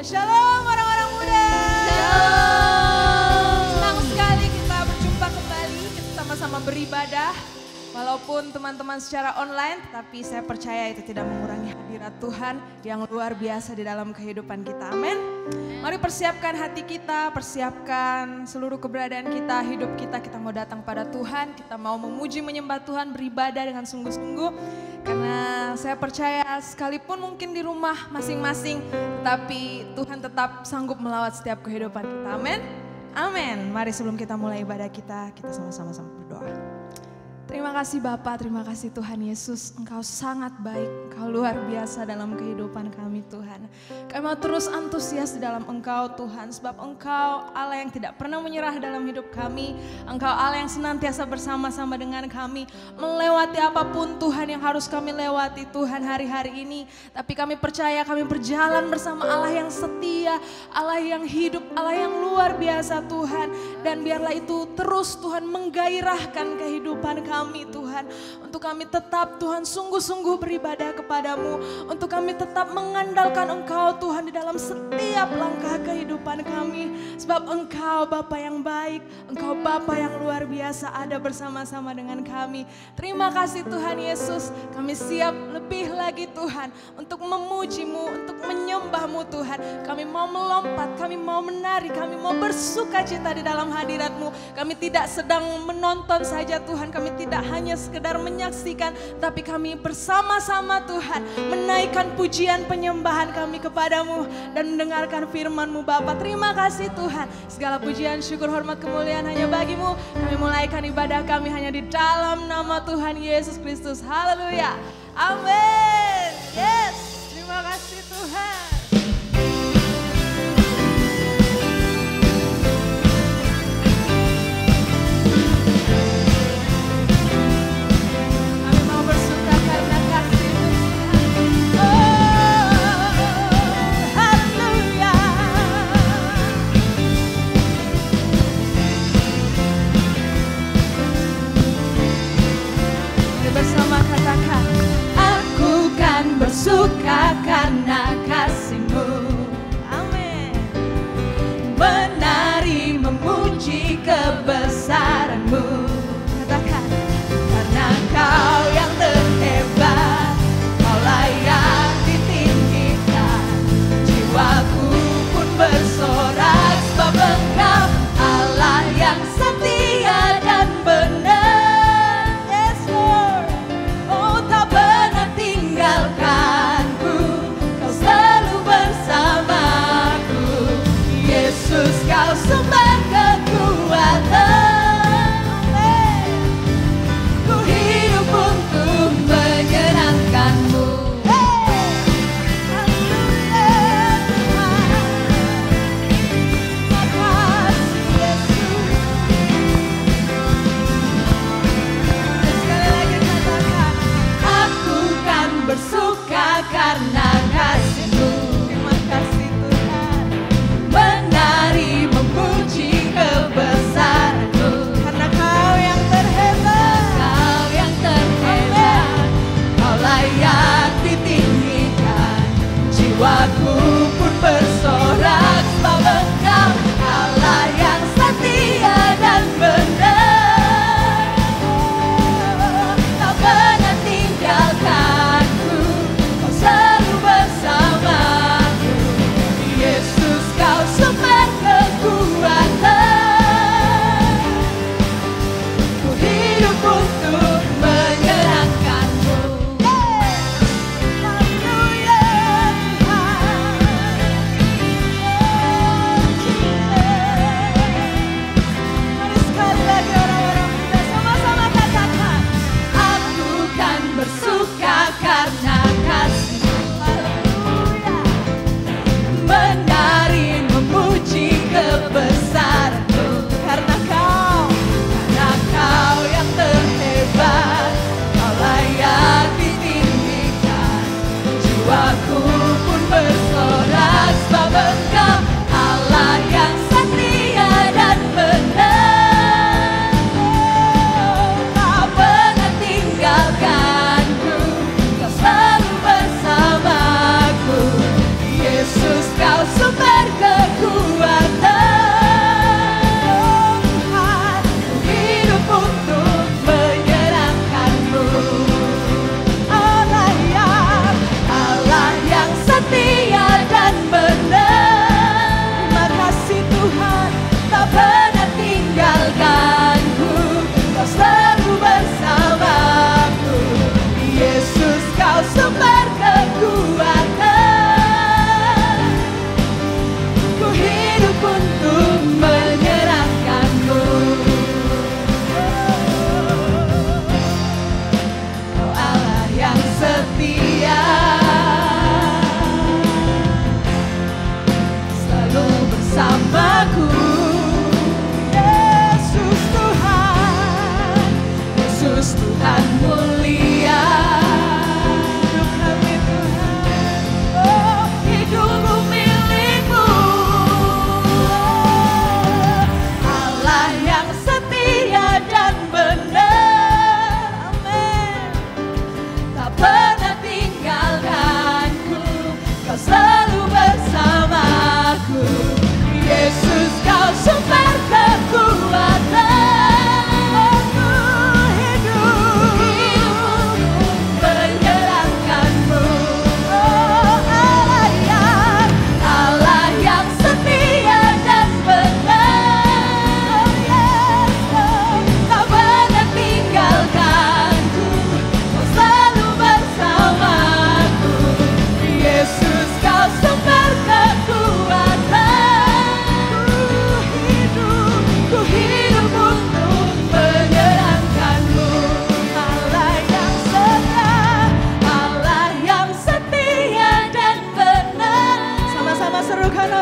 Shalom orang-orang muda. Shalom. Senang sekali kita berjumpa kembali, kita sama-sama beribadah. Walaupun teman-teman secara online, tapi saya percaya itu tidak mengurangi hadirat Tuhan yang luar biasa di dalam kehidupan kita. Amin. Mari persiapkan hati kita, persiapkan seluruh keberadaan kita, hidup kita. Kita mau datang pada Tuhan, kita mau memuji menyembah Tuhan, beribadah dengan sungguh-sungguh. Karena saya percaya sekalipun mungkin di rumah masing-masing, tetapi Tuhan tetap sanggup melawat setiap kehidupan kita. Amin. Amin. Mari sebelum kita mulai ibadah kita sama-sama berdoa. Terima kasih Bapa, terima kasih Tuhan Yesus. Engkau sangat baik, Engkau luar biasa dalam kehidupan kami Tuhan. Kami mau terus antusias di dalam Engkau Tuhan. Sebab Engkau Allah yang tidak pernah menyerah dalam hidup kami. Engkau Allah yang senantiasa bersama-sama dengan kami. Melewati apapun Tuhan yang harus kami lewati Tuhan hari-hari ini. Tapi kami percaya kami berjalan bersama Allah yang setia, Allah yang hidup, Allah yang luar biasa Tuhan. Dan biarlah itu terus Tuhan menggairahkan kehidupan kami Tuhan, untuk kami tetap Tuhan sungguh-sungguh beribadah kepadamu, untuk kami tetap mengandalkan Engkau Tuhan di dalam setiap langkah kehidupan kami, sebab Engkau Bapa yang baik, Engkau Bapa yang luar biasa ada bersama-sama dengan kami. Terima kasih Tuhan Yesus, kami siap lebih lagi Tuhan untuk memuji-Mu, untuk menyembah-Mu Tuhan. Kami mau melompat, kami mau menari, kami mau bersuka cita di dalam hadirat-Mu. Kami tidak sedang menonton saja Tuhan, kami tidak hanya sekedar menyaksikan, tapi kami bersama-sama Tuhan menaikkan pujian penyembahan kami kepadamu dan mendengarkan firman-Mu Bapa. Terima kasih Tuhan, segala pujian, syukur, hormat, kemuliaan hanya bagi-Mu. Kami mulaikan ibadah kami hanya di dalam nama Tuhan Yesus Kristus. Haleluya, amin. Yes, terima kasih Tuhan. Bersama katakan, aku kan bersuka karena kasih.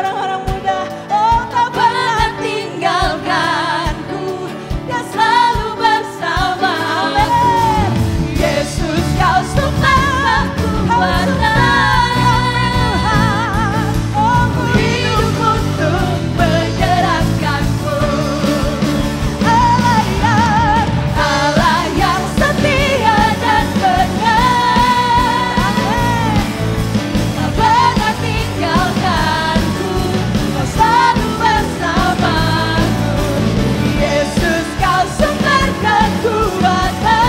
orang-orang muda. Oh, tak pernah tinggalkanku, Dia selalu bersama. Amin. Yesus, Kau sumber kekuatan. Oh, ku hidup untuk menyerahkanmu. Allah yang setia dan benar. Tak pernah tinggalkanku, Kau selalu bersamaku. Yesus, Kau sumber kekuatan.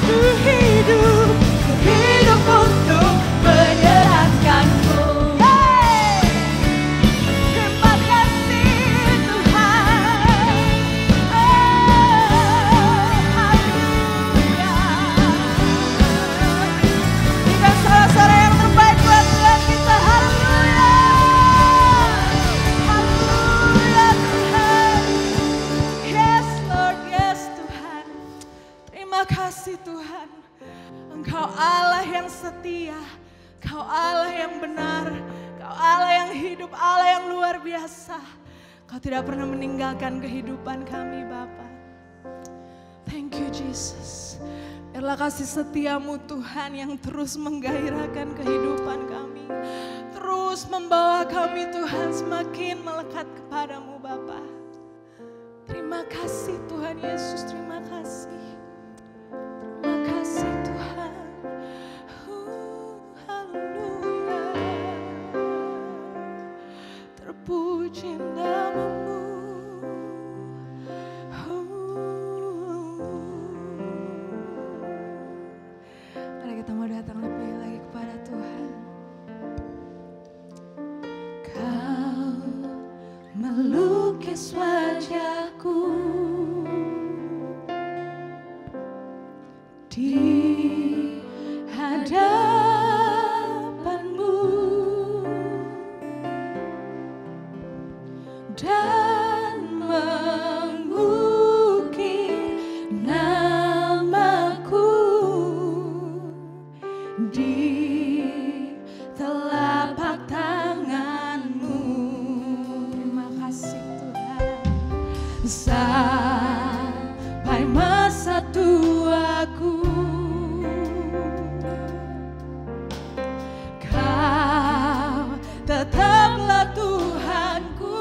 Ku hidup untuk menyerahkanmu. Terima kasih Tuhan. Haleluya. Berikan suara-suara yang terbaik buat Tuhan kita. Haleluya. Haleluya Tuhan. Yes Lord, yes Tuhan. Terima kasih Tuhan. Engkau Allah yang setia, Kau Allah yang benar, Kau Allah yang hidup, Allah yang luar biasa. Kau tidak pernah meninggalkan kehidupan kami Bapa. Thank you Jesus. Biarlah kasih setiamu Tuhan yang terus menggairahkan kehidupan kami. Terus membawa kami Tuhan semakin melekat kepadamu Bapa. Terima kasih Tuhan Yesus, terima kasih. Terima kasih Tuhan. Haleluya. Terpuji namamu. Mari kita mau datang lebih lagi kepada Tuhan. Kau melukis wajahku di hadapanmu dan mengukir namaku di telapak tanganmu. Terima kasih Tuhan. Sampai masa tuaku, Kau tetaplah Tuhanku.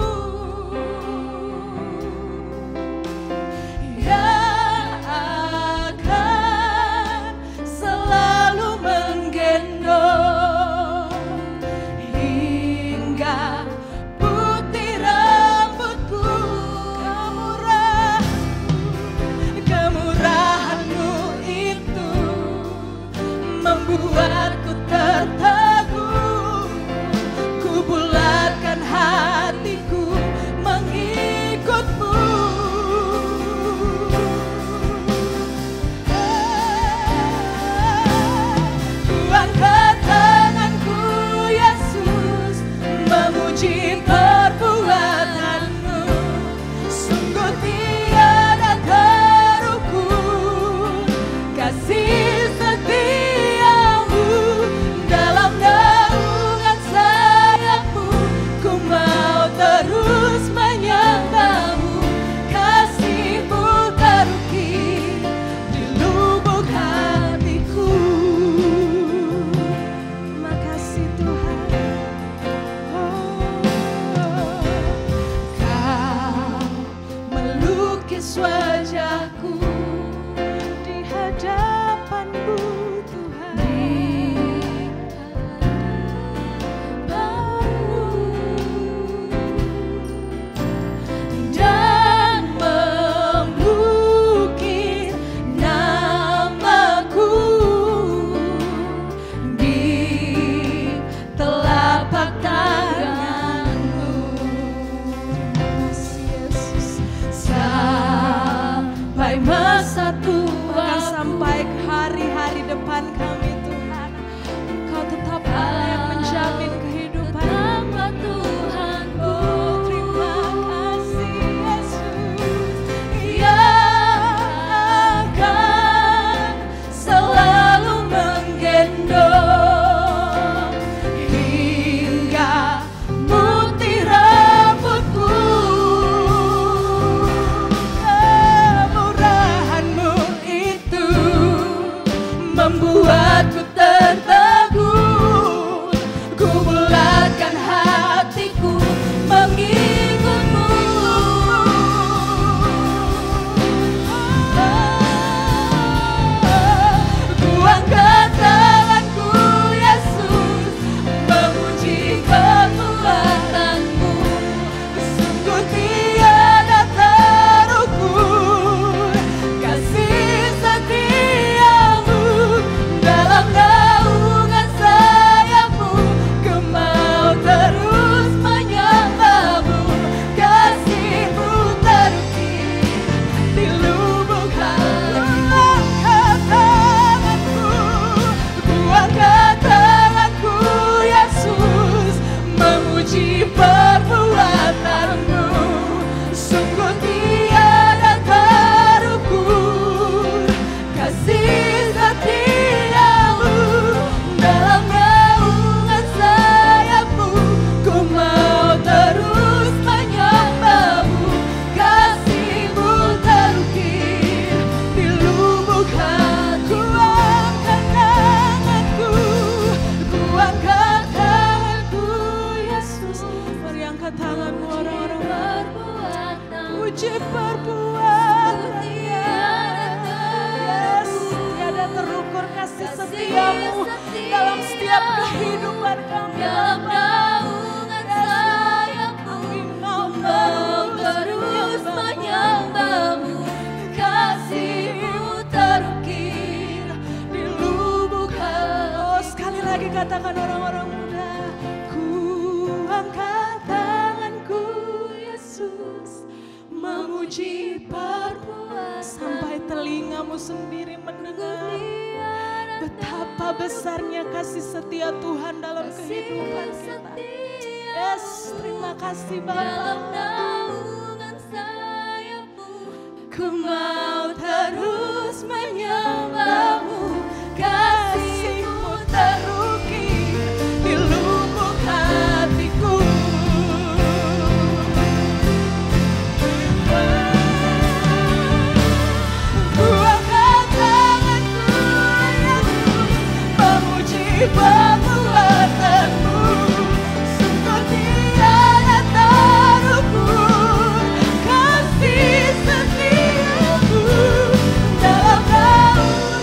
angkat tanganmu orang-orang. Puji perbuatannya. Yes, tiada terukur kasih setiamu dalam setiap kehidupan kami. Dalam naungan sayapmu, Engkau terus menyambamu. Kasih-Mu terukir di lubuk hati. Oh, sekali lagi katakan orang-orang muda. Ku angkat tanganku Yesus, memuji perbuatan. Sampai telingamu sendiri mendengar betapa besarnya kasih setia Tuhan dalam kehidupan kita. Yes, terima kasih Bapa. Dalam naungan sayapmu, Ku mau terus menyembahmu. Kasih-Mu terukir di lubuk hatiku. Ku angkat tanganku Yesus, memuji perbuatanmu. Sungguh tiada terukur kasih setiamu dalam naungan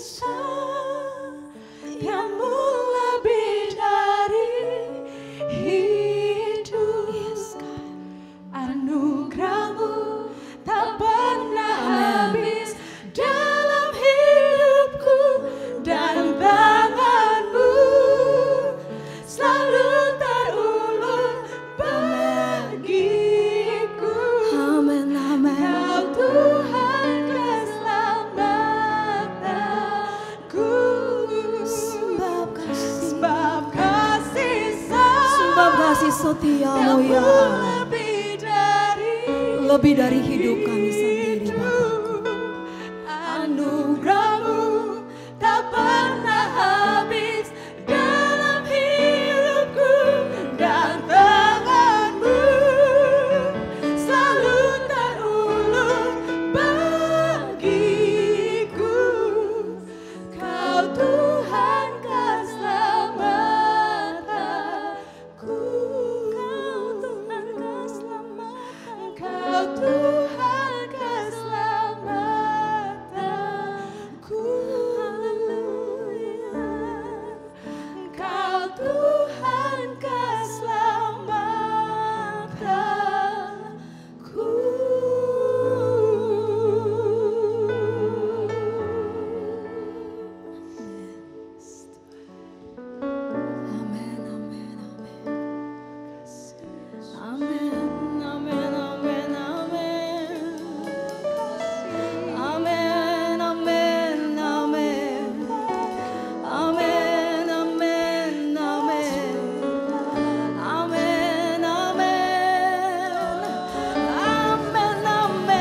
sayangmu lebih dari hidup. Anugerahmu tak pernah habis dalam hidupku, dan tanganmu selalu terulur bagiku. Amin, amin. Kau Tuhan keselamatanku. Sebab kasih setiamu ya Allah, lebih dari hidup kami sendiri Bapa. Anugerahmu tak pernah habis dalam hidupku, dan tanganmu selalu terulur bagiku. Kau Tuhan keselamatanku. Kau Tuhan keselamatanku. Kau Tuhan keselamatanku. Amin, amin, amin. Amin, amin, amin, amin. Amin, amin, amin. Amin, amin, amin. Amin, amin. Amin, amin, amin,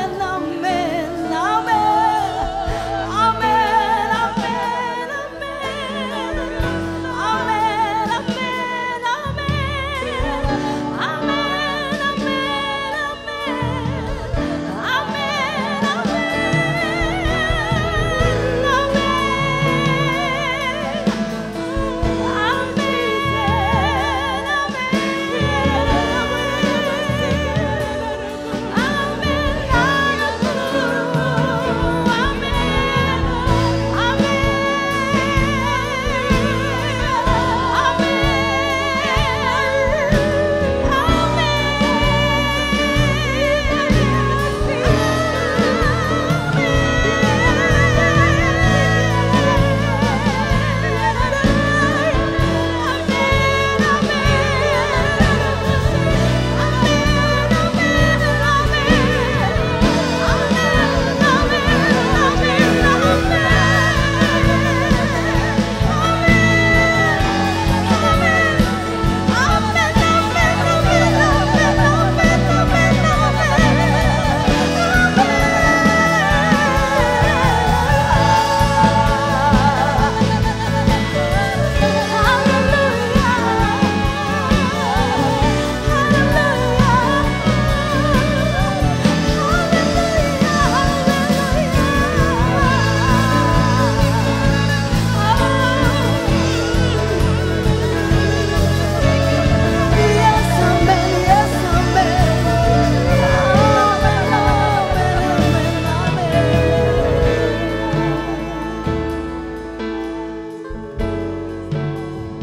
amin. Amin, amin,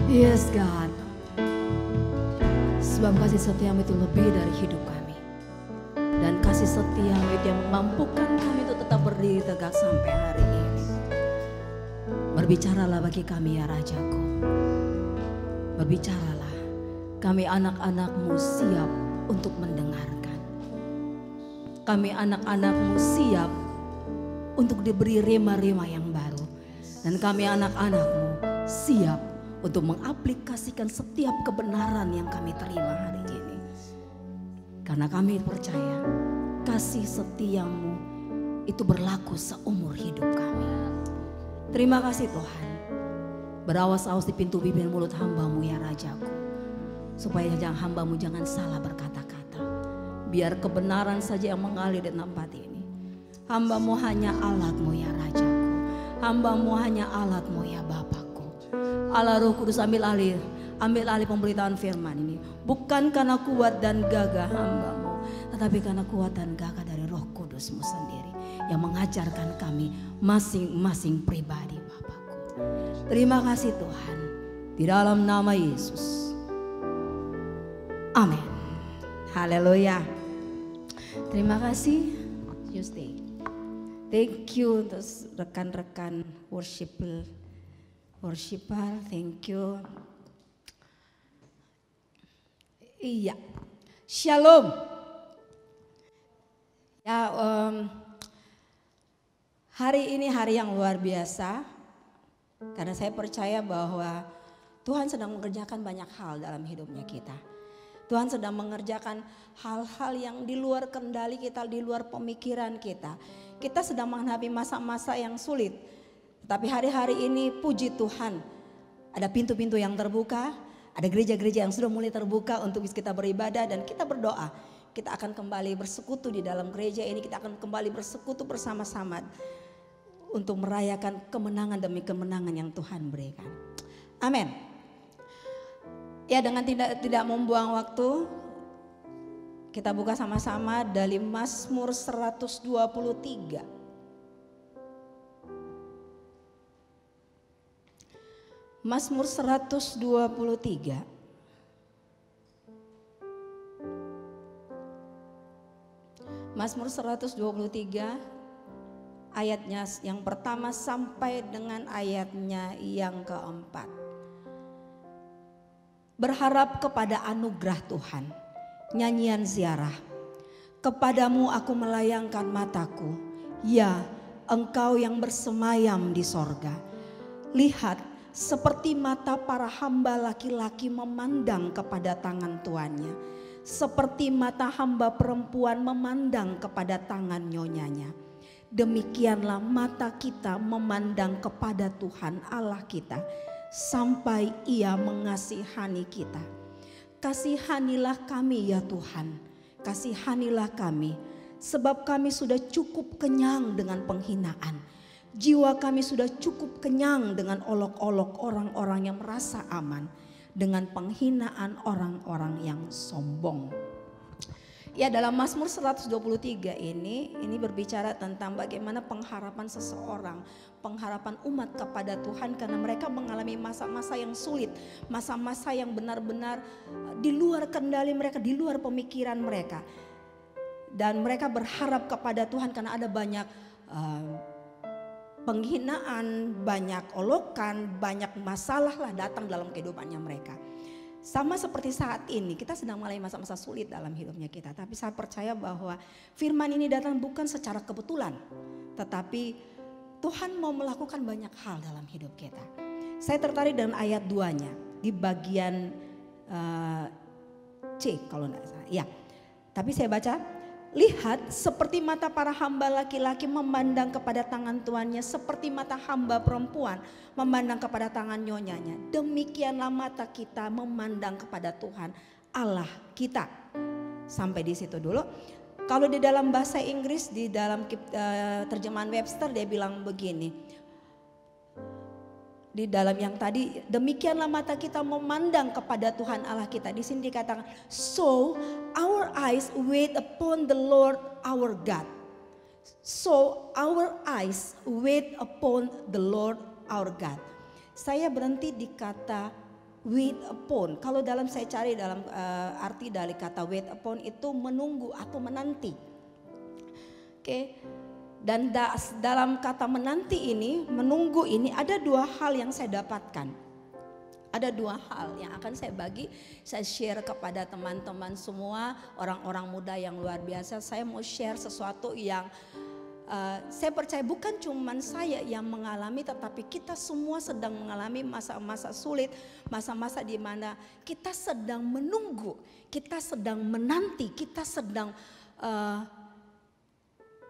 Yes God, sebab kasih setiamu itu lebih dari hidup kami, dan kasih setiamu itu yang memampukan kami untuk tetap berdiri tegak sampai hari ini. Berbicaralah bagi kami ya Rajaku, berbicaralah, kami anak-anakmu siap untuk mendengarkan. Kami anak-anakmu siap untuk diberi rema-rema yang baru, dan kami anak-anakmu siap untuk mengaplikasikan setiap kebenaran yang kami terima hari ini. Karena kami percaya kasih setiamu itu berlaku seumur hidup kami. Terima kasih Tuhan. Berawas-awas di pintu bibir mulut hambamu ya Rajaku, supaya hambamu jangan salah berkata-kata. Biar kebenaran saja yang mengalir di tempat ini. Hambamu hanya alatmu ya Rajaku, hambamu hanya alatmu ya Bapakku. Allah Roh Kudus, ambil alih pemberitaan firman ini, bukan karena kuat dan gagah hambamu, tetapi karena kuat dan gagah dari Roh Kudusmu sendiri yang mengajarkan kami masing-masing pribadi. Terima kasih Tuhan. Di dalam nama Yesus. Amin. Haleluya. Terima kasih. You stay. Thank you untuk rekan-rekan worshiper. Thank you. Iya. Shalom. Ya, hari ini hari yang luar biasa. Karena saya percaya bahwa Tuhan sedang mengerjakan banyak hal dalam hidupnya kita. Tuhan sedang mengerjakan hal-hal yang di luar kendali kita, di luar pemikiran kita. Kita sedang menghadapi masa-masa yang sulit. Tapi hari-hari ini puji Tuhan, ada pintu-pintu yang terbuka, ada gereja-gereja yang sudah mulai terbuka untuk kita beribadah dan kita berdoa. Kita akan kembali bersekutu di dalam gereja ini, kita akan kembali bersekutu bersama-sama untuk merayakan kemenangan demi kemenangan yang Tuhan berikan. Amin. Ya, dengan tidak membuang waktu, kita buka sama-sama dari Mazmur 123. Mazmur 123. Mazmur 123 ayatnya yang pertama sampai dengan ayatnya yang keempat. Berharap kepada anugerah Tuhan. Nyanyian ziarah. Kepadamu aku melayangkan mataku. Ya, Engkau yang bersemayam di sorga. Lihat, seperti mata para hamba laki-laki memandang kepada tangan tuannya. Seperti mata hamba perempuan memandang kepada tangan nyonyanya. Demikianlah mata kita memandang kepada Tuhan Allah kita. Sampai Ia mengasihani kita. Kasihanilah kami ya Tuhan, kasihanilah kami, sebab kami sudah cukup kenyang dengan penghinaan. Jiwa kami sudah cukup kenyang dengan olok-olok orang-orang yang merasa aman, dengan penghinaan orang-orang yang sombong. Ya, dalam Mazmur 123 ini berbicara tentang bagaimana pengharapan seseorang, pengharapan umat kepada Tuhan karena mereka mengalami masa-masa yang sulit, masa-masa yang benar-benar di luar kendali mereka, di luar pemikiran mereka. Dan mereka berharap kepada Tuhan karena ada banyak penghinaan, banyak olokan, banyak masalah lah datang dalam kehidupannya mereka. Sama seperti saat ini kita sedang mengalami masa-masa sulit dalam hidupnya kita. Tapi saya percaya bahwa firman ini datang bukan secara kebetulan. Tetapi Tuhan mau melakukan banyak hal dalam hidup kita. Saya tertarik dengan ayat 2-nya. Di bagian C kalau tidak salah. Ya. Tapi saya baca. Lihat, seperti mata para hamba laki-laki memandang kepada tangan tuannya, seperti mata hamba perempuan memandang kepada tangan nyonyanya. Demikianlah mata kita memandang kepada Tuhan Allah kita. Sampai di situ dulu. Kalau di dalam bahasa Inggris, di dalam terjemahan Webster dia bilang begini. Di dalam yang tadi, demikianlah mata kita memandang kepada Tuhan Allah kita. Di sini dikatakan, so our eyes wait upon the Lord our God. So our eyes wait upon the Lord our God. Saya berhenti di kata wait upon. Kalau dalam saya cari dalam arti dari kata wait upon itu menunggu atau menanti. Oke. Dan dalam kata menanti ini, menunggu ini ada dua hal yang saya dapatkan. Ada dua hal yang akan saya bagi, saya share kepada teman-teman semua, orang-orang muda yang luar biasa. Saya mau share sesuatu yang saya percaya bukan cuman saya yang mengalami, tetapi kita semua sedang mengalami masa-masa sulit, masa-masa di mana kita sedang menunggu, kita sedang menanti, kita sedang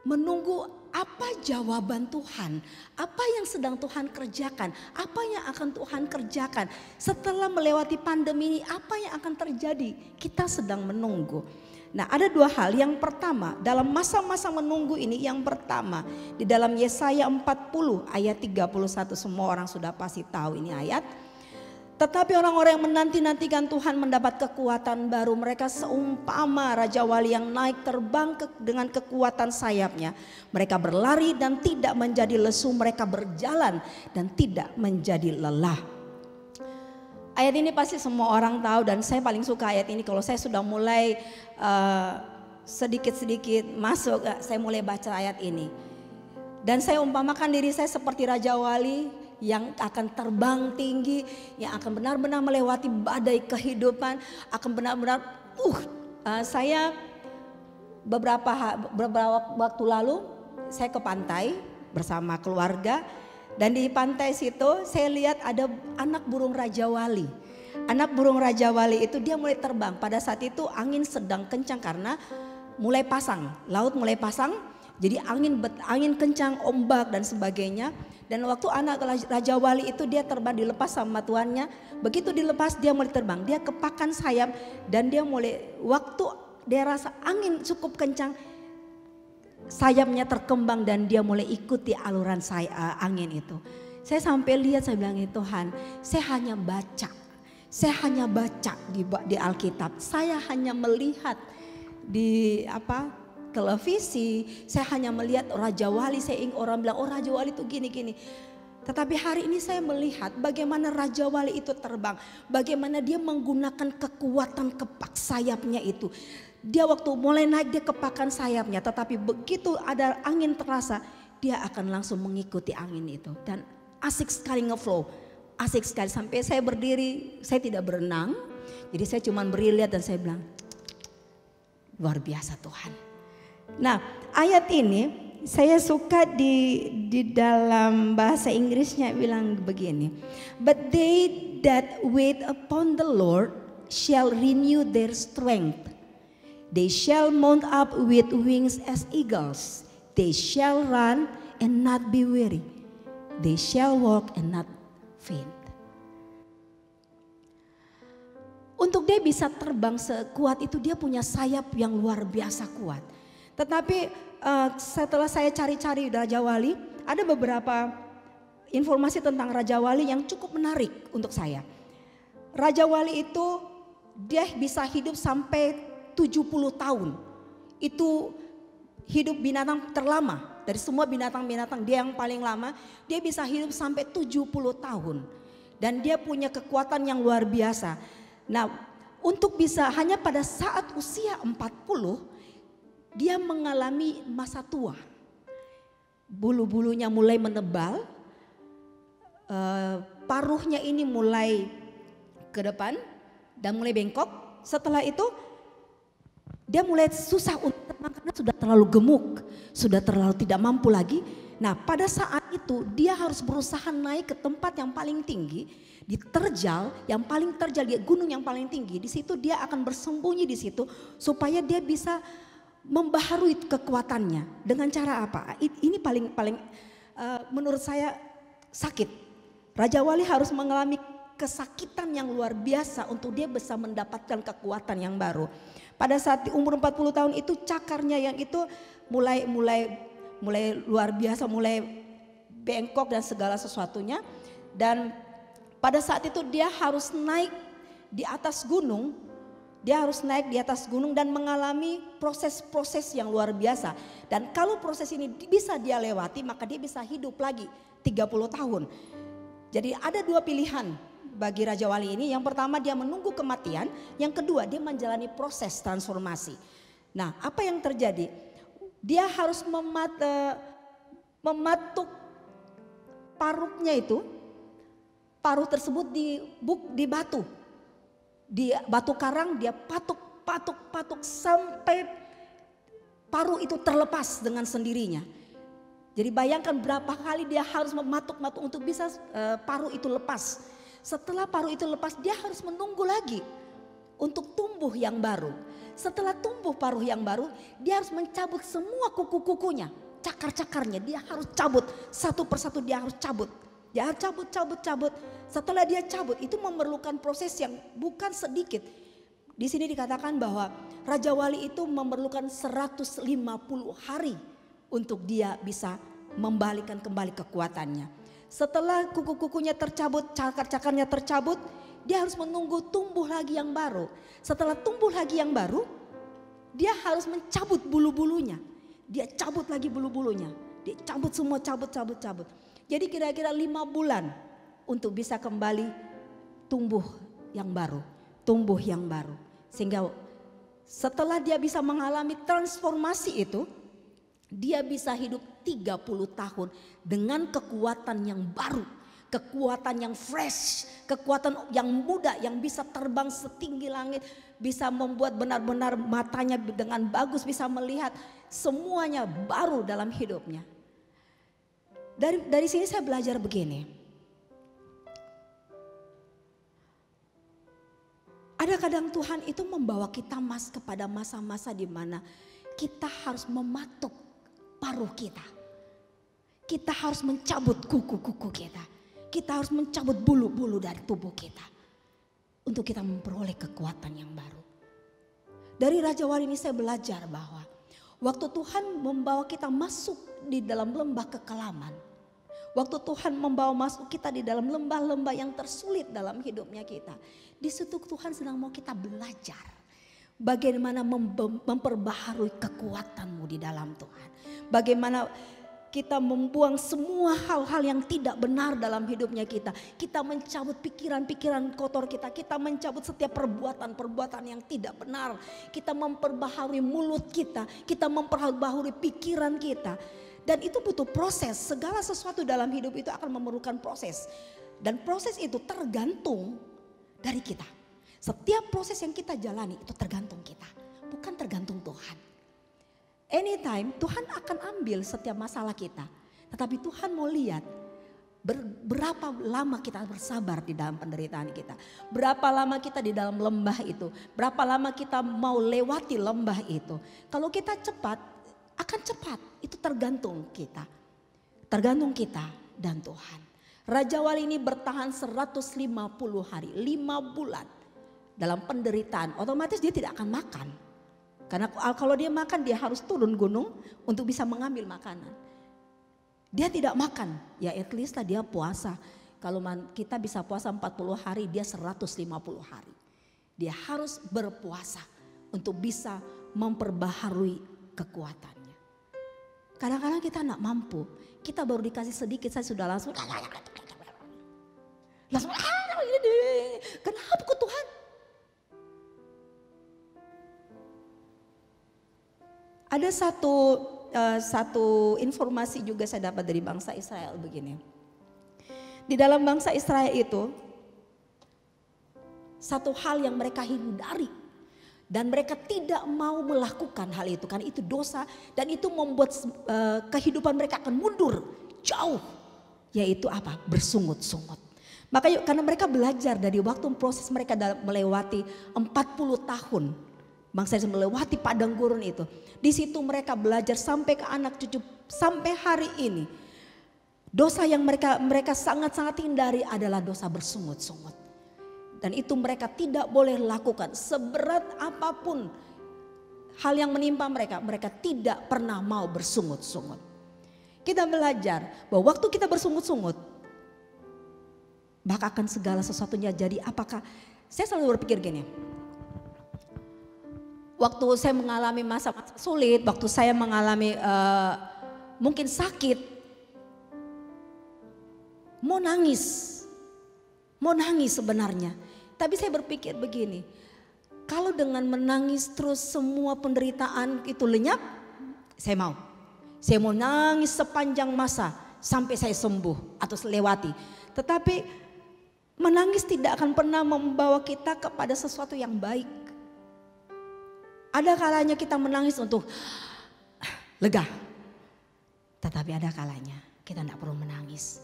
menunggu apa jawaban Tuhan, apa yang sedang Tuhan kerjakan, apa yang akan Tuhan kerjakan. Setelah melewati pandemi ini, apa yang akan terjadi? Kita sedang menunggu. Nah, ada dua hal. Yang pertama, dalam masa-masa menunggu ini, yang pertama di dalam Yesaya 40 ayat 31, semua orang sudah pasti tahu ini ayat. Tetapi orang-orang yang menanti-nantikan Tuhan mendapat kekuatan baru. Mereka seumpama Raja Wali yang naik terbang dengan kekuatan sayapnya. Mereka berlari dan tidak menjadi lesu. Mereka berjalan dan tidak menjadi lelah. Ayat ini pasti semua orang tahu dan saya paling suka ayat ini. Kalau saya sudah mulai sedikit-sedikit masuk, saya mulai baca ayat ini. Dan saya umpamakan diri saya seperti Raja Wali yang akan terbang tinggi, yang akan benar-benar melewati badai kehidupan, akan benar-benar saya beberapa waktu lalu saya ke pantai bersama keluarga, dan di pantai situ saya lihat ada anak burung Raja Wali. Anak burung Raja Wali itu dia mulai terbang. Pada saat itu angin sedang kencang karena mulai pasang, laut mulai pasang. Jadi angin kencang, ombak dan sebagainya. Dan waktu anak Raja Wali itu dia terbang, dilepas sama tuannya. Begitu dilepas dia mulai terbang, dia kepakan sayap dan dia mulai, waktu dia rasa angin cukup kencang, sayapnya terkembang dan dia mulai ikuti aluran angin itu. Saya sampai lihat, saya bilang, Tuhan, saya hanya baca di Alkitab, saya hanya melihat di televisi, saya hanya melihat Raja Wali, saya ingin orang bilang, oh Raja Wali itu gini-gini. Tetapi hari ini saya melihat bagaimana Raja Wali itu terbang, bagaimana dia menggunakan kekuatan kepak sayapnya itu. Dia waktu mulai naik dia kepakan sayapnya, tetapi begitu ada angin terasa, dia akan langsung mengikuti angin itu. Dan asik sekali ngeflow, asik sekali sampai saya berdiri, saya tidak berenang. Jadi saya cuma berdiri lihat dan saya bilang, luar biasa Tuhan. Nah, ayat ini saya suka di dalam bahasa Inggrisnya bilang begini. But they that wait upon the Lord shall renew their strength. They shall mount up with wings as eagles. They shall run and not be weary. They shall walk and not faint. Untuk dia bisa terbang sekuat itu, dia punya sayap yang luar biasa kuat. Tetapi setelah saya cari-cari Raja Wali, ada beberapa informasi tentang Raja Wali yang cukup menarik untuk saya. Raja Wali itu dia bisa hidup sampai 70 tahun. Itu hidup binatang terlama. Dari semua binatang-binatang dia yang paling lama, dia bisa hidup sampai 70 tahun. Dan dia punya kekuatan yang luar biasa. Nah, untuk bisa hanya pada saat usia 40, dia mengalami masa tua. Bulu-bulunya mulai menebal, paruhnya ini mulai ke depan dan mulai bengkok. Setelah itu dia mulai susah untuk terbang karena sudah terlalu gemuk, sudah terlalu tidak mampu lagi. Nah, pada saat itu dia harus berusaha naik ke tempat yang paling tinggi, di terjal yang paling terjal, di gunung yang paling tinggi. Di situ dia akan bersembunyi di situ supaya dia bisa membaharui kekuatannya. Dengan cara apa? Ini paling menurut saya sakit. Raja Wali harus mengalami kesakitan yang luar biasa untuk dia bisa mendapatkan kekuatan yang baru. Pada saat di umur 40 tahun itu cakarnya yang itu mulai luar biasa, mulai bengkok dan segala sesuatunya. Dan pada saat itu dia harus naik di atas gunung. Dia harus naik di atas gunung dan mengalami proses-proses yang luar biasa. Dan kalau proses ini bisa dia lewati, maka dia bisa hidup lagi 30 tahun. Jadi ada dua pilihan bagi Raja Wali ini. Yang pertama dia menunggu kematian, yang kedua dia menjalani proses transformasi. Nah, apa yang terjadi? Dia harus mematuk paruhnya itu, paruh tersebut di batu. Di batu karang dia patuk sampai paruh itu terlepas dengan sendirinya. Jadi bayangkan berapa kali dia harus mematuk-matuk untuk bisa paruh itu lepas. Setelah paruh itu lepas dia harus menunggu lagi untuk tumbuh yang baru. Setelah tumbuh paruh yang baru, dia harus mencabut semua kuku-kukunya, cakar-cakarnya dia harus cabut satu persatu, dia harus cabut. Dia cabut. Setelah dia cabut itu memerlukan proses yang bukan sedikit. Di sini dikatakan bahwa Raja Wali itu memerlukan 150 hari untuk dia bisa membalikan kembali kekuatannya. Setelah kuku-kukunya tercabut, cakar-cakarnya tercabut, Dia harus menunggu tumbuh lagi yang baru. Setelah tumbuh lagi yang baru, dia harus mencabut bulu-bulunya. Dia cabut lagi bulu-bulunya. Dia cabut semua, cabut. Jadi kira-kira 5 bulan untuk bisa kembali tumbuh yang baru. Sehingga setelah dia bisa mengalami transformasi itu, dia bisa hidup 30 tahun dengan kekuatan yang baru. Kekuatan yang fresh, kekuatan yang muda, yang bisa terbang setinggi langit, bisa membuat benar-benar matanya dengan bagus, bisa melihat semuanya baru dalam hidupnya. Dari sini saya belajar begini. Ada kadang Tuhan itu membawa kita kepada masa-masa di mana kita harus mematuk paruh kita. Kita harus mencabut kuku-kuku kita. Kita harus mencabut bulu-bulu dari tubuh kita. Untuk kita memperoleh kekuatan yang baru. Dari Raja Wali ini saya belajar bahwa waktu Tuhan membawa kita masuk di dalam lembah kekelaman. Waktu Tuhan membawa masuk kita di dalam lembah-lembah yang tersulit dalam hidupnya kita. Di situ Tuhan sedang mau kita belajar. Bagaimana memperbaharui kekuatanmu di dalam Tuhan. Bagaimana kita membuang semua hal-hal yang tidak benar dalam hidupnya kita. Kita mencabut pikiran-pikiran kotor kita. Kita mencabut setiap perbuatan-perbuatan yang tidak benar. Kita memperbaharui mulut kita. Kita memperbaharui pikiran kita. Dan itu butuh proses. Segala sesuatu dalam hidup itu akan memerlukan proses. Dan proses itu tergantung dari kita. Setiap proses yang kita jalani itu tergantung kita. Bukan tergantung Tuhan. Anytime Tuhan akan ambil setiap masalah kita. Tetapi Tuhan mau lihat berapa lama kita bersabar di dalam penderitaan kita. Berapa lama kita di dalam lembah itu. Berapa lama kita mau lewati lembah itu. Kalau kita cepat, akan cepat. Itu tergantung kita. Tergantung kita dan Tuhan. Raja Wali ini bertahan 150 hari, 5 bulan. Dalam penderitaan, otomatis dia tidak akan makan. Karena kalau dia makan dia harus turun gunung untuk bisa mengambil makanan. Dia tidak makan, ya at least lah dia puasa. Kalau kita bisa puasa 40 hari, dia 150 hari. Dia harus berpuasa untuk bisa memperbaharui kekuatannya. Kadang-kadang kita tidak mampu, kita baru dikasih sedikit saya sudah langsung. Kenapa kok Tuhan? Ada satu informasi juga saya dapat dari bangsa Israel begini. Di dalam bangsa Israel itu satu hal yang mereka hindari dan mereka tidak mau melakukan hal itu karena itu dosa dan itu membuat kehidupan mereka akan mundur jauh, yaitu apa? Bersungut-sungut. Makanya karena mereka belajar dari waktu proses mereka melewati 40 tahun. Bangsa Israel melewati padang gurun itu. Di situ mereka belajar sampai ke anak cucu sampai hari ini. Dosa yang mereka sangat-sangat hindari adalah dosa bersungut-sungut. Dan itu mereka tidak boleh lakukan. Seberat apapun hal yang menimpa mereka, mereka tidak pernah mau bersungut-sungut. Kita belajar bahwa waktu kita bersungut-sungut, maka akan segala sesuatunya jadi apakah. Saya selalu berpikir gini. Waktu saya mengalami masa-masa sulit, waktu saya mengalami mungkin sakit, mau nangis sebenarnya. Tapi saya berpikir begini, kalau dengan menangis terus semua penderitaan itu lenyap, saya mau. Saya mau nangis sepanjang masa sampai saya sembuh atau lewati. Tetapi menangis tidak akan pernah membawa kita kepada sesuatu yang baik. Ada kalanya kita menangis untuk lega. Tetapi ada kalanya kita tidak perlu menangis.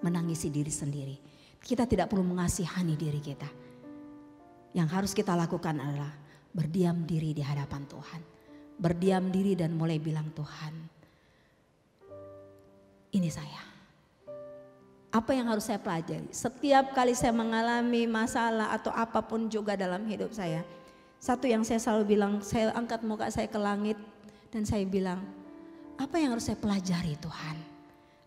Menangisi diri sendiri. Kita tidak perlu mengasihani diri kita. Yang harus kita lakukan adalah berdiam diri di hadapan Tuhan. Berdiam diri dan mulai bilang, Tuhan, ini saya. Apa yang harus saya pelajari? Setiap kali saya mengalami masalah atau apapun juga dalam hidup saya. Satu yang saya selalu bilang, saya angkat muka saya ke langit dan saya bilang, apa yang harus saya pelajari Tuhan?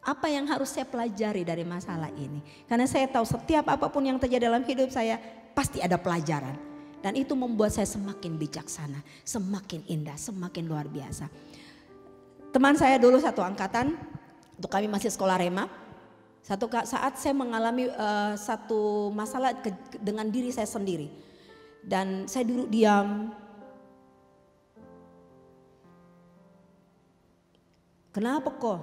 Apa yang harus saya pelajari dari masalah ini? Karena saya tahu setiap apapun yang terjadi dalam hidup saya pasti ada pelajaran. Dan itu membuat saya semakin bijaksana, semakin indah, semakin luar biasa. Teman saya dulu satu angkatan, untuk kami masih sekolah Rema. Satu saat saya mengalami satu masalah dengan diri saya sendiri. Dan saya duduk diam. Kenapa kok?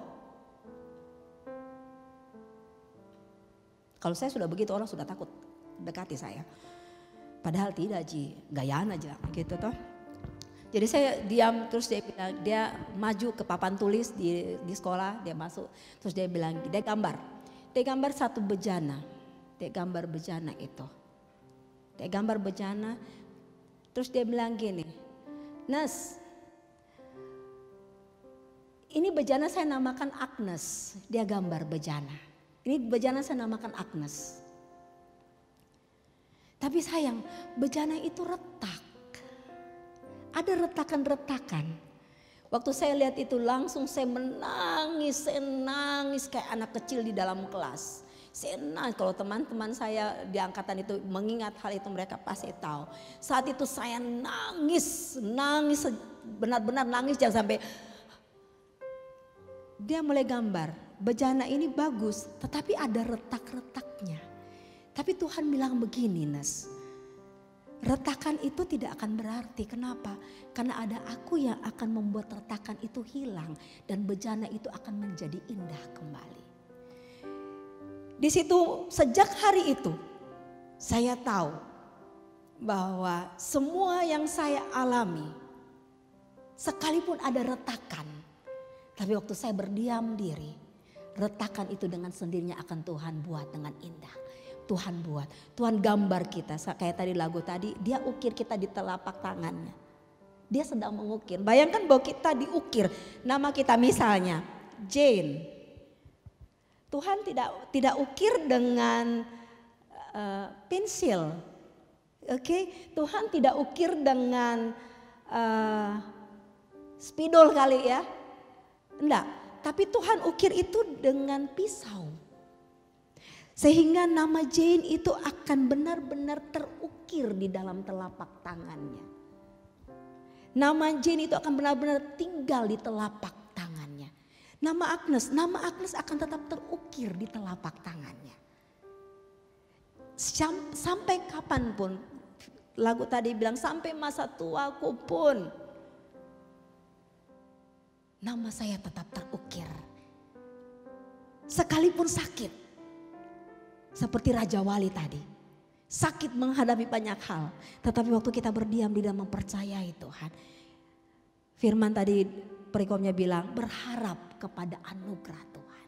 Kalau saya sudah begitu orang sudah takut dekati saya. Padahal tidak Ji, gayaan aja gitu toh. Jadi saya diam, terus dia bilang, dia maju ke papan tulis di sekolah, dia masuk. Terus dia bilang, dia gambar satu bejana. Dia gambar bejana itu. Dia gambar bejana, terus dia bilang gini, Nes, ini bejana saya namakan Agnes. Dia gambar bejana. Ini bejana saya namakan Agnes. Tapi sayang, bejana itu retak. Ada retakan-retakan. Waktu saya lihat itu langsung saya menangis kayak anak kecil di dalam kelas. Saya nangis, kalau teman-teman saya di angkatan itu mengingat hal itu mereka pasti tahu. Saat itu saya nangis benar-benar nangis jangan sampai. Dia mulai gambar, bejana ini bagus tetapi ada retak-retaknya. Tapi Tuhan bilang begini Nes, retakan itu tidak akan berarti. Kenapa? Karena ada aku yang akan membuat retakan itu hilang dan bejana itu akan menjadi indah kembali. Di situ sejak hari itu saya tahu bahwa semua yang saya alami sekalipun ada retakan, tapi waktu saya berdiam diri, retakan itu dengan sendirinya akan Tuhan buat dengan indah. Tuhan buat, Tuhan gambar kita. Kayak tadi lagu tadi, dia ukir kita di telapak tangannya. Dia sedang mengukir. Bayangkan bahwa kita diukir. Nama kita misalnya Jane. Tuhan tidak ukir dengan pensil. Oke, Tuhan tidak ukir dengan spidol kali ya. Enggak, tapi Tuhan ukir itu dengan pisau. Sehingga nama Jane itu akan benar-benar terukir di dalam telapak tangannya. Nama Jane itu akan benar-benar tinggal di telapak tangannya. Nama Agnes akan tetap terukir di telapak tangannya. Sampai kapanpun, lagu tadi bilang sampai masa tuaku pun, nama saya tetap terukir. Sekalipun sakit. Seperti Raja Wali tadi. Sakit menghadapi banyak hal. Tetapi waktu kita berdiam di dalam mempercayai Tuhan. Firman tadi perikomnya bilang berharap kepada anugerah Tuhan.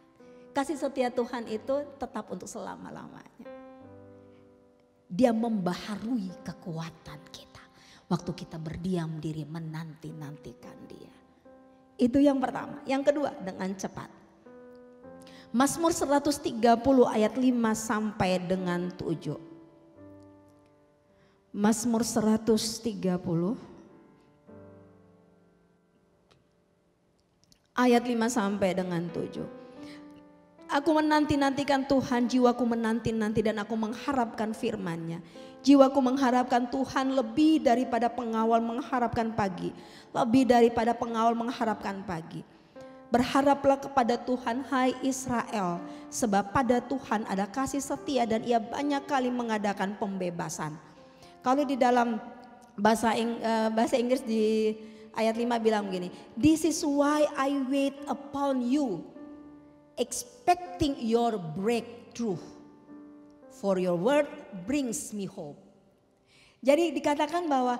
Kasih setia Tuhan itu tetap untuk selama-lamanya. Dia membaharui kekuatan kita. Waktu kita berdiam diri menanti-nantikan dia. Itu yang pertama. Yang kedua dengan cepat. Mazmur 130 ayat 5 sampai dengan 7. Mazmur 130 ayat 5 sampai dengan 7. Aku menanti-nantikan Tuhan, jiwaku menanti-nanti dan aku mengharapkan firman-Nya. Jiwaku mengharapkan Tuhan lebih daripada pengawal mengharapkan pagi. Lebih daripada pengawal mengharapkan pagi. Berharaplah kepada Tuhan hai Israel, sebab pada Tuhan ada kasih setia dan ia banyak kali mengadakan pembebasan. Kalau di dalam bahasa Inggris di ayat 5 bilang begini, this is why I wait upon you, expecting your breakthrough, for your word brings me hope. Jadi dikatakan bahwa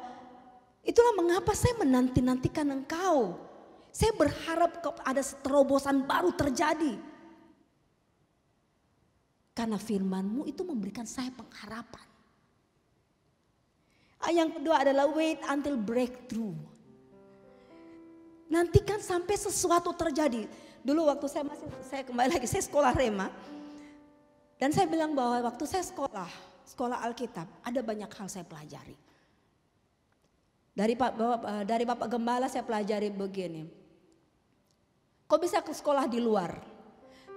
itulah mengapa saya menanti-nantikan engkau. Saya berharap ada terobosan baru terjadi. Karena firman-Mu itu memberikan saya pengharapan. Yang kedua adalah wait until breakthrough. Nantikan sampai sesuatu terjadi. Dulu waktu saya kembali lagi, saya sekolah Rema. Dan saya bilang bahwa waktu saya sekolah Alkitab, ada banyak hal saya pelajari. Dari Bapak Gembala saya pelajari begini. Kok bisa ke sekolah di luar?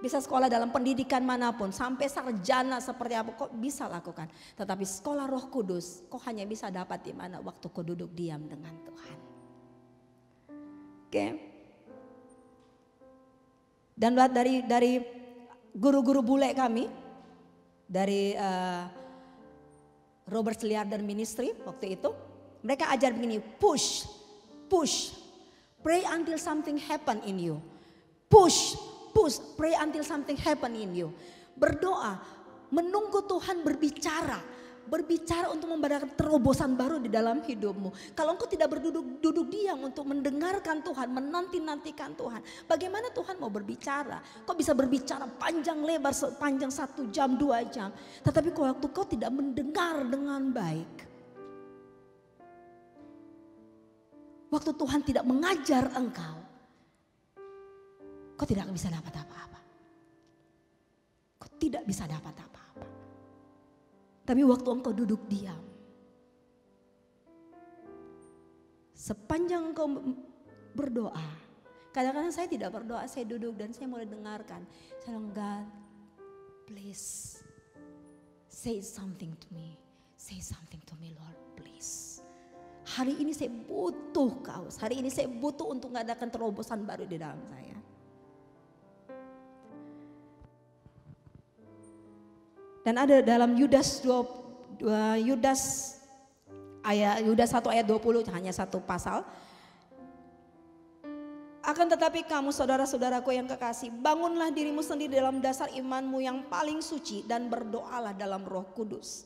Bisa sekolah dalam pendidikan manapun, sampai sarjana seperti apa kok bisa lakukan. Tetapi sekolah Roh Kudus kok hanya bisa dapat di mana? Waktu kau duduk diam dengan Tuhan. Oke. Dan dari guru-guru bule kami, dari Robert Liarder Ministry waktu itu, mereka ajar begini, push, pray until something happen in you. Push, pray until something happen in you. Berdoa, menunggu Tuhan berbicara untuk memberikan terobosan baru di dalam hidupmu. Kalau engkau tidak duduk diam untuk mendengarkan Tuhan, menanti-nantikan Tuhan, bagaimana Tuhan mau berbicara? Kau bisa berbicara panjang lebar, panjang 1 jam, 2 jam. Tetapi waktu kau tidak mendengar dengan baik, waktu Tuhan tidak mengajar engkau, kau tidak bisa dapat apa-apa. Kau tidak bisa dapat apa-apa. Tapi waktu engkau duduk diam, sepanjang engkau berdoa, kadang-kadang saya tidak berdoa, saya duduk dan saya mulai dengarkan. Saya bilang, God, please say something to me. Say something to me, Lord, please. Hari ini saya butuh kau. Hari ini saya butuh untuk mengadakan terobosan baru di dalam saya. Dan ada dalam Yudas 1 ayat 20, hanya satu pasal. Akan tetapi kamu saudara-saudaraku yang kekasih, bangunlah dirimu sendiri dalam dasar imanmu yang paling suci dan berdoalah dalam Roh Kudus.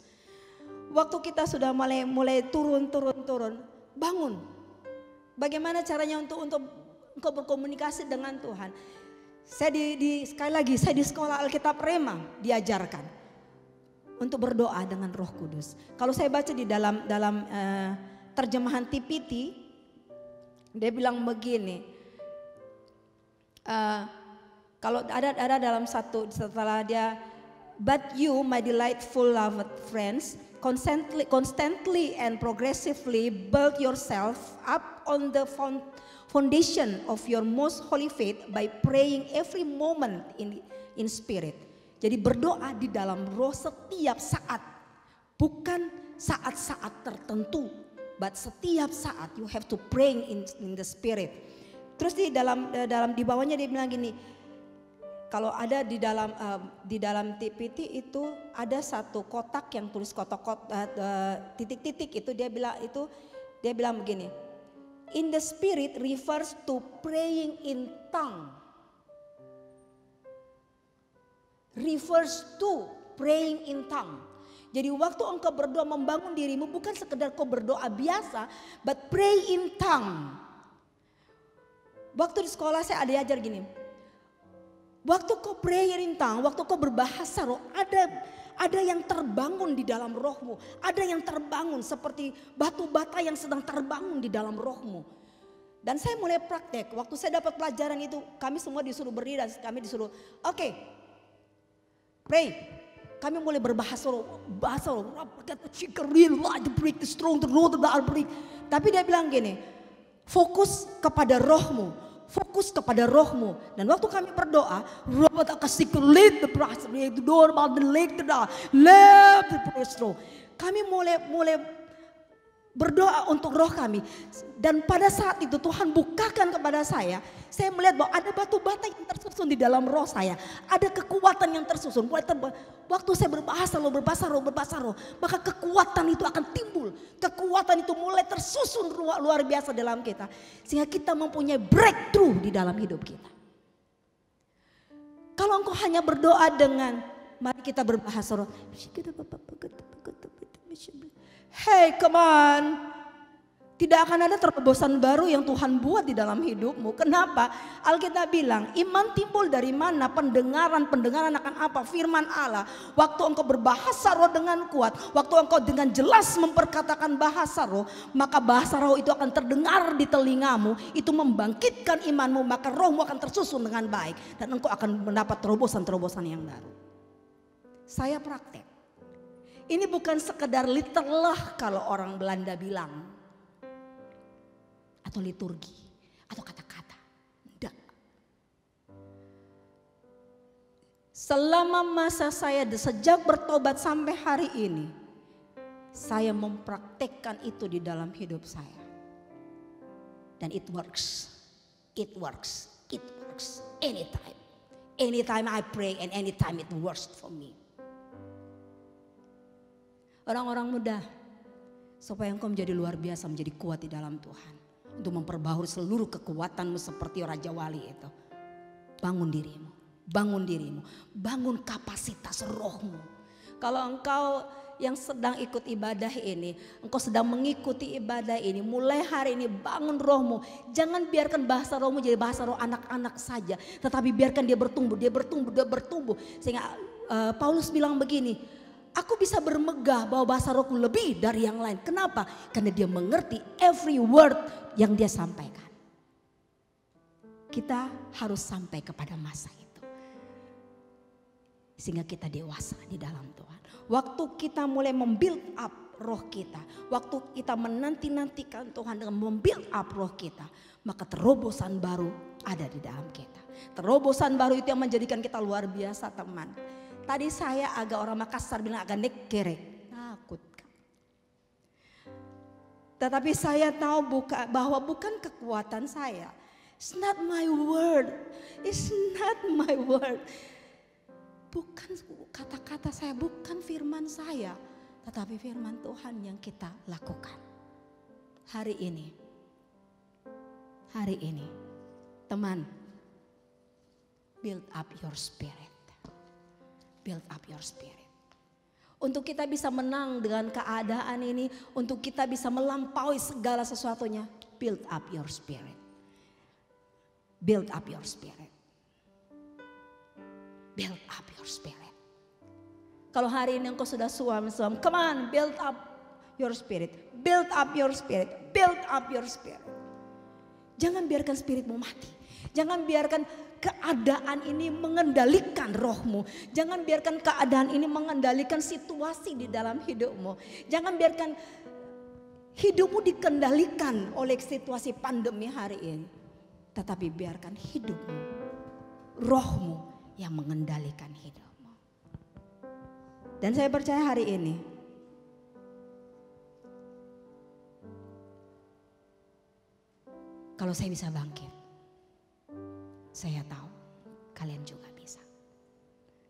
Waktu kita sudah mulai turun, bangun. Bagaimana caranya untuk engkau berkomunikasi dengan Tuhan? Saya sekali lagi saya di sekolah Alkitab Rema diajarkan untuk berdoa dengan Roh Kudus. Kalau saya baca di dalam terjemahan TPT, dia bilang begini. Kalau ada dalam setelah dia, but you my delightful loved friends, constantly and progressively build yourself up on the foundation of your most holy faith by praying every moment in spirit. Jadi berdoa di dalam roh setiap saat, bukan saat-saat tertentu, but setiap saat you have to pray in the spirit. Terus di bawahnya dia bilang gini, kalau ada di dalam TPT itu ada satu kotak yang tulis titik-titik itu dia bilang begini, in the spirit refers to praying in tongue. Refers to praying in tongue. Jadi waktu engkau berdoa membangun dirimu bukan sekedar kau berdoa biasa, but pray in tongue. Waktu di sekolah saya ada ajar gini. Waktu kau pray in tongue, waktu kau berbahasa roh, ada yang terbangun di dalam rohmu, ada yang terbangun seperti batu bata yang sedang terbangun di dalam rohmu. Dan saya mulai praktek. Waktu saya dapat pelajaran itu, kami semua disuruh berdiri dan kami disuruh, oke. Pray. Kami mulai berbahasa roh. Tapi dia bilang gini, fokus kepada rohmu. Fokus kepada rohmu. Dan waktu kami berdoa, kami mulai berdoa untuk roh kami. Dan pada saat itu Tuhan bukakan kepada saya melihat bahwa ada batu bata yang tersusun di dalam roh saya. Ada kekuatan yang tersusun. Waktu saya berbahasa roh, maka kekuatan itu akan timbul. Kekuatan itu mulai tersusun luar biasa dalam kita. Sehingga kita mempunyai breakthrough di dalam hidup kita. Kalau engkau hanya berdoa dengan, mari kita berbahasa roh. Hey, come on. Tidak akan ada terobosan baru yang Tuhan buat di dalam hidupmu. Kenapa? Alkitab bilang, iman timbul dari mana? Pendengaran akan apa? Firman Allah. Waktu engkau berbahasa roh dengan kuat, waktu engkau dengan jelas memperkatakan bahasa roh, maka bahasa roh itu akan terdengar di telingamu. Itu membangkitkan imanmu, maka rohmu akan tersusun dengan baik. Dan engkau akan mendapat terobosan-terobosan yang baru. Saya praktek. Ini bukan sekedar literlah kalau orang Belanda bilang. Atau liturgi, atau kata-kata. Tidak. Selama masa saya sejak bertobat sampai hari ini, saya mempraktekkan itu di dalam hidup saya. Dan it works. It works. It works. Anytime. Anytime I pray and anytime it works for me. Orang-orang muda, supaya engkau menjadi luar biasa, menjadi kuat di dalam Tuhan. Untuk memperbaharui seluruh kekuatanmu seperti Raja Wali itu. Bangun dirimu. Bangun dirimu, bangun kapasitas rohmu. Kalau engkau yang sedang ikut ibadah ini, engkau sedang mengikuti ibadah ini, mulai hari ini bangun rohmu. Jangan biarkan bahasa rohmu jadi bahasa roh anak-anak saja, tetapi biarkan dia bertumbuh, dia bertumbuh, dia bertumbuh. Sehingga Paulus bilang begini, aku bisa bermegah bahwa bahasa rohku lebih dari yang lain. Kenapa? Karena dia mengerti every word yang dia sampaikan. Kita harus sampai kepada masa itu. Sehingga kita dewasa di dalam Tuhan. Waktu kita mulai membuild up roh kita. Waktu kita menanti-nantikan Tuhan dengan membuild up roh kita. Maka terobosan baru ada di dalam kita. Terobosan baru itu yang menjadikan kita luar biasa, teman. Tadi saya agak orang Makassar bilang agak nekkerek. Takut. Tetapi saya tahu bahwa bukan kekuatan saya. It's not my word. It's not my word. Bukan kata-kata saya, bukan firman saya, tetapi firman Tuhan yang kita lakukan. Hari ini, teman, build up your spirit. Build up your spirit. Untuk kita bisa menang dengan keadaan ini, untuk kita bisa melampaui segala sesuatunya, build up your spirit. Build up your spirit. Build up your spirit. Kalau hari ini engkau sudah suam, come on, build up your spirit. Build up your spirit. Build up your spirit. Jangan biarkan spiritmu mati. Jangan biarkan keadaan ini mengendalikan rohmu. Jangan biarkan keadaan ini mengendalikan situasi di dalam hidupmu. Jangan biarkan hidupmu dikendalikan oleh situasi pandemi hari ini. Tetapi biarkan hidupmu, rohmu yang mengendalikan hidupmu. Dan saya percaya hari ini kalau saya bisa bangkit, saya tahu kalian juga bisa.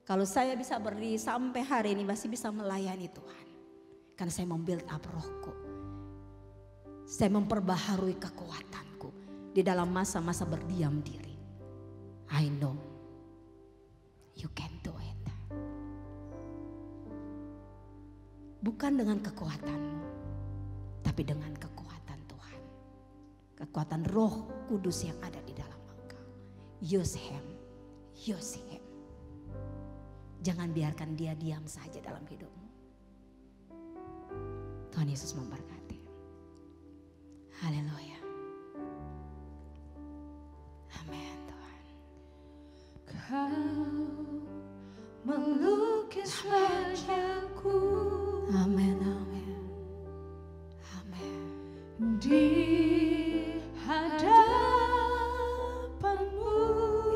Kalau saya bisa berdiri sampai hari ini masih bisa melayani Tuhan, karena saya membuild up rohku. Saya memperbaharui kekuatanku di dalam masa-masa berdiam diri. I know you can do it. Bukan dengan kekuatanmu, tapi dengan kekuatan Tuhan. Kekuatan Roh Kudus yang ada di dalam engkau. Use him, use him. Jangan biarkan dia diam saja dalam hidupmu. Tuhan Yesus memberkati. Haleluya. Amin Tuhan. Kau melukis wajahku. Amin, amin, amin. Di hadapanmu.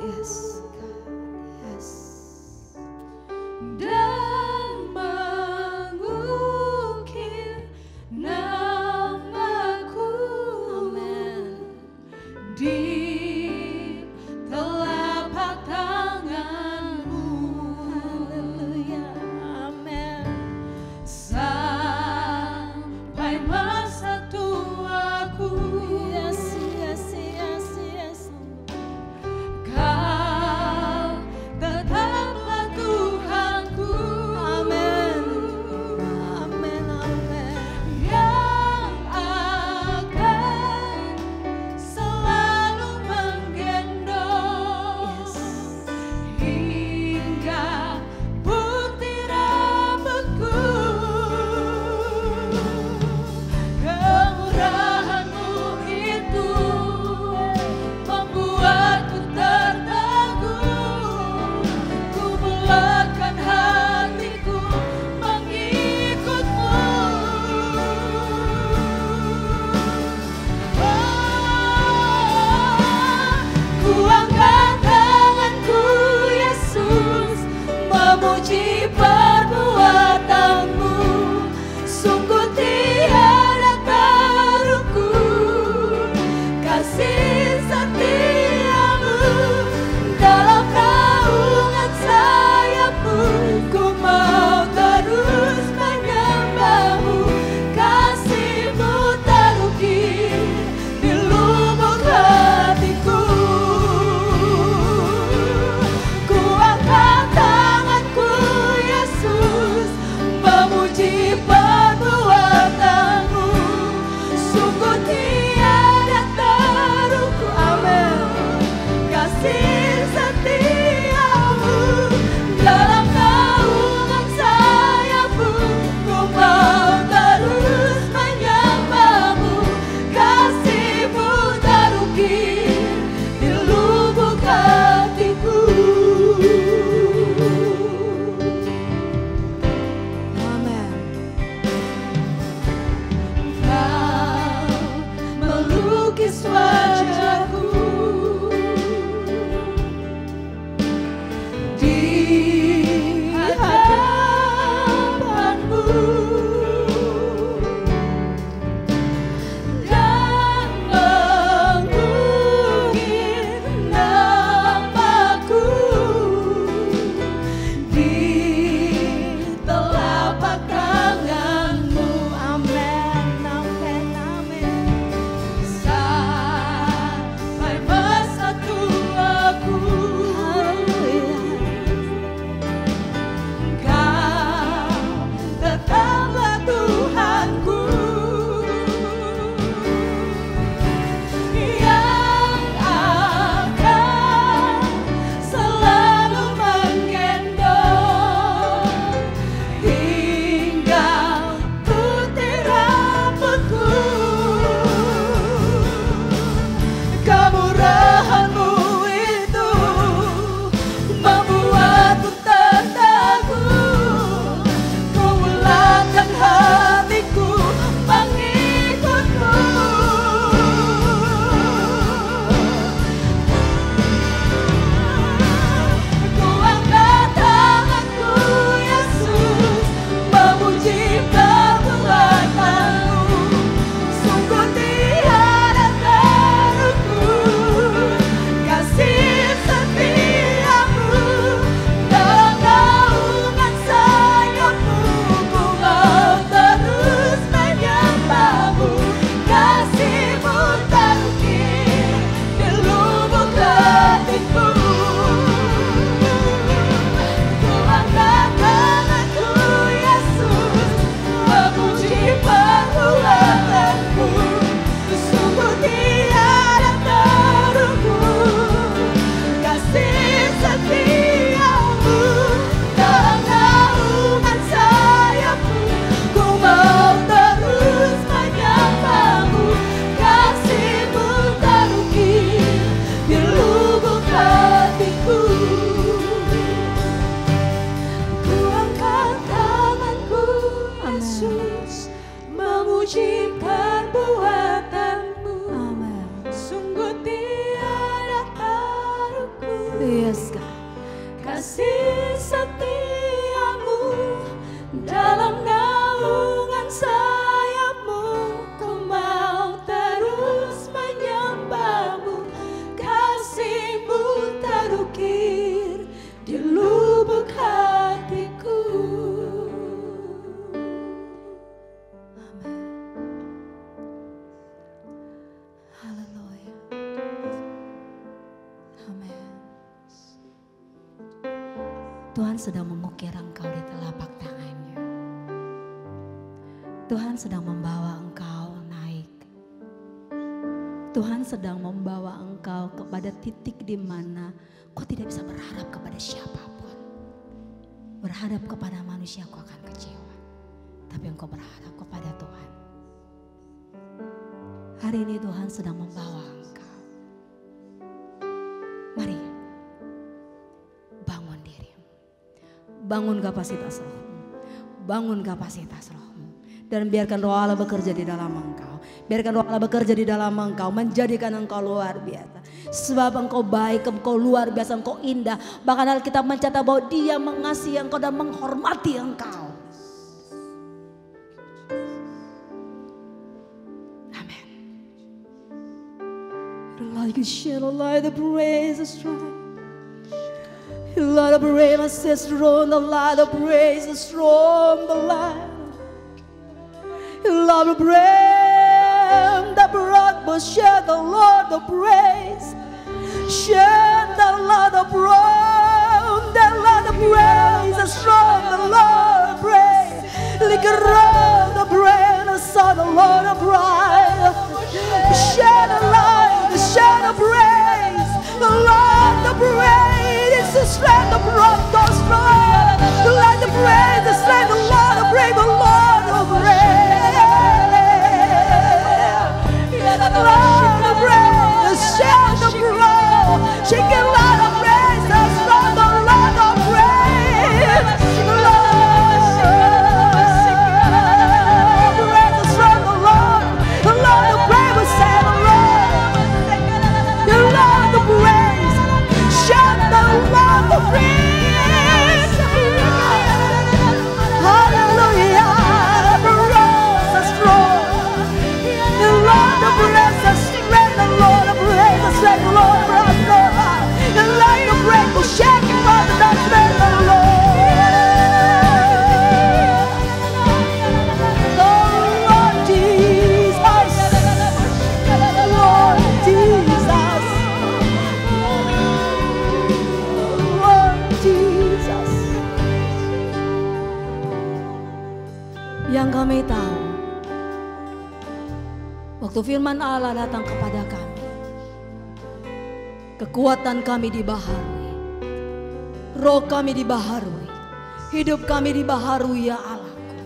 Yes, God, yes. Dan mengukir namaku. Amin. Di telapak tanganmu. Haleluya, amin. Sampai masa tuaku. Tuhan sedang mengukir engkau di telapak tangannya. Tuhan sedang membawa engkau naik. Tuhan sedang membawa engkau kepada titik di mana kau tidak bisa berharap kepada siapapun. Berharap kepada manusia kau akan kecewa. Tapi engkau berharap kepada Tuhan. Hari ini Tuhan sedang membawa engkau. Mari, bangun dirimu. Bangun kapasitas rohmu. Bangun kapasitas rohmu. Dan biarkan Roh Allah bekerja di dalam engkau. Biarkan Roh Allah bekerja di dalam engkau. Menjadikan engkau luar biasa. Sebab engkau baik, engkau luar biasa, engkau indah. Bahkan Alkitab mencatat bahwa Dia mengasihi engkau dan menghormati engkau. Amin. Lord, you share the light, the praise is strong. Lord, the praise is strong, the light, the praise is strong, the light. Lord, the praise, the broad, but share the Lord, the praise. Share the Lord, the praise, the Lord, the praise is strong, the Lord, the praise. Like a road, the praise, the Son, the Lord, the praise. Share the light, share the praise, the Lord, the praise. It's the strength, the broad, the strong. Let the praise, the strength, the Lord, the praise, the Lord, the praise. Lord, the praise, share the praise. She can let the praise, the strong, the Lord, the praise. Praise the strong, the Lord, the Lord, the praise, we say the Lord. The Lord, the praise, share the Lord, the praise. kami tahu, waktu firman Allah datang kepada kami, kekuatan kami dibaharui, roh kami dibaharui, hidup kami dibaharui ya Allahku.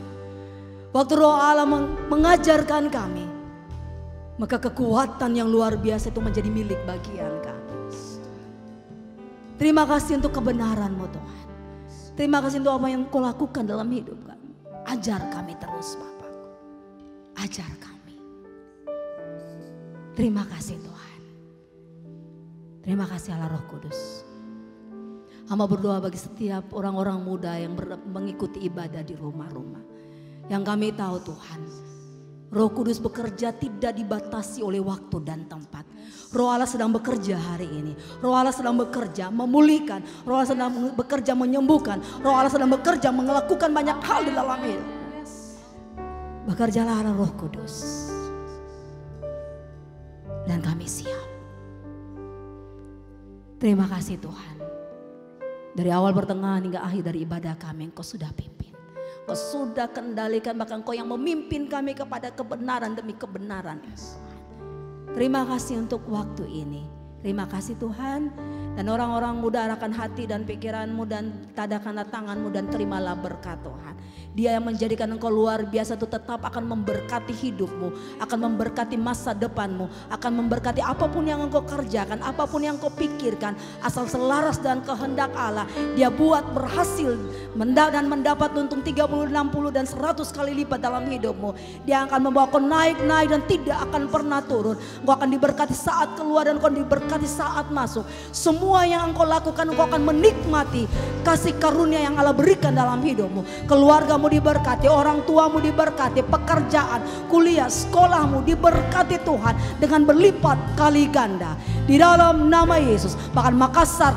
Waktu roh Allah mengajarkan kami, maka kekuatan yang luar biasa itu menjadi milik bagian kami. Terima kasih untuk kebenaran-Mu Tuhan. Terima kasih untuk apa yang Kau lakukan dalam hidup kami. Ajar kami terus Bapakku. Ajar kami. Terima kasih Tuhan. Terima kasih Allah Roh Kudus. Hamba berdoa bagi setiap orang-orang muda yang mengikuti ibadah di rumah-rumah. Yang kami tahu Tuhan, Roh Kudus bekerja tidak dibatasi oleh waktu dan tempat. Roh Allah sedang bekerja hari ini. Roh Allah sedang bekerja memulihkan. Roh Allah sedang bekerja menyembuhkan. Roh Allah sedang bekerja melakukan banyak hal di dalam hidup. Bekerjalah Roh Kudus. Dan kami siap. Terima kasih Tuhan. Dari awal pertengahan hingga akhir dari ibadah kami, Engkau sudah pimpin. Engkau sudah kendalikan, bahkan Engkau yang memimpin kami kepada kebenaran demi kebenaran. Terima kasih untuk waktu ini. Terima kasih Tuhan. Dan orang-orang muda arahkan hati dan pikiranmu dan tadakanlah tanganmu dan terimalah berkat Tuhan. Dia yang menjadikan engkau luar biasa itu tetap akan memberkati hidupmu, akan memberkati masa depanmu, akan memberkati apapun yang engkau kerjakan, apapun yang engkau pikirkan, asal selaras dan kehendak Allah. Dia buat berhasil dan mendapat untung 30, 60 dan 100 kali lipat dalam hidupmu. Dia akan membawa kau naik-naik dan tidak akan pernah turun. Engkau akan diberkati saat keluar dan engkau diberkati saat masuk. Semua yang engkau lakukan, engkau akan menikmati kasih karunia yang Allah berikan dalam hidupmu. Keluargamu diberkati, orang tuamu diberkati, pekerjaan, kuliah, sekolahmu diberkati Tuhan dengan berlipat kali ganda. Di dalam nama Yesus, bahkan Makassar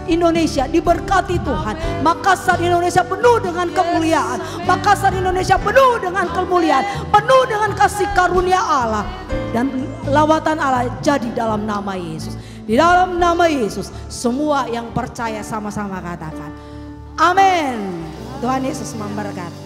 Indonesia diberkati Tuhan. Makassar Indonesia penuh dengan kemuliaan. Makassar Indonesia penuh dengan kemuliaan, penuh dengan kasih karunia Allah. Dan lawatan Allah jadi dalam nama Yesus. Di dalam nama Yesus, semua yang percaya sama-sama katakan amin. Tuhan Yesus memberkati.